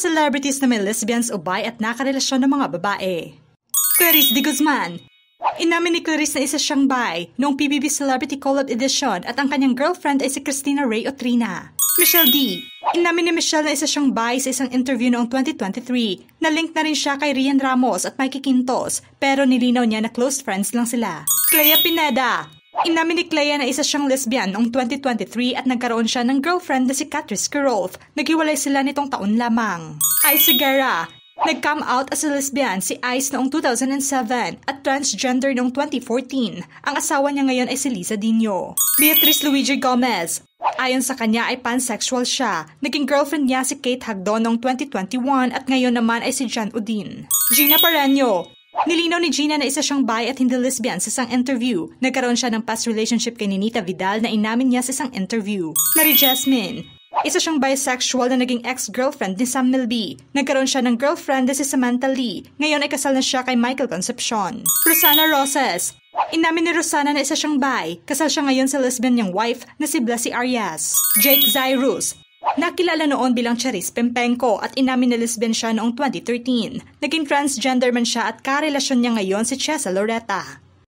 celebrities na may lesbians o bi at nakarelasyon ng mga babae. Clarice de Guzman. Inamin ni Clarice na isa siyang bi noong PBB Celebrity Collab Edition at ang kanyang girlfriend ay si Christina Ray Otrina. Michelle D. Inamin ni Michelle na isa siyang bi sa isang interview noong 2023 na link na rin siya kay Rian Ramos at Mikey Quintos pero nilinaw niya na close friends lang sila. Clea Pineda. Inamin ni Clea na isa siyang lesbian noong 2023 at nagkaroon siya ng girlfriend na si Catrice Kerolf. Naghiwalay sila nitong taon lamang. Ice Segura. Nag-come out as a lesbian si Ice noong 2007 at transgender noong 2014. Ang asawa niya ngayon ay si Liza Dino. Beatrice Luigi Gomez. Ayon sa kanya ay pansexual siya. Naging girlfriend niya si Kate Hagdon noong 2021 at ngayon naman ay si John Udin. Gina Pareño. Nilinaw ni Gina na isa siyang bi at hindi lesbian sa isang interview. Nagkaroon siya ng past relationship kay Ninita Vidal na inamin niya sa isang interview. Mary Jasmine. Isa siyang bisexual na naging ex-girlfriend ni Sam Milby. Nagkaroon siya ng girlfriend na si Samantha Lee. Ngayon ay kasal na siya kay Michael Concepcion. Rosana Roses. Inamin ni Rosana na isa siyang bi. Kasal siya ngayon sa lesbian niyang wife na si Blessy Arias. Jake Zyrus. Nakilala noon bilang Charis Pempenko at inamin na lesbian siya noong 2013. Naging transgender man siya at karelasyon niya ngayon si Chesa Loretta.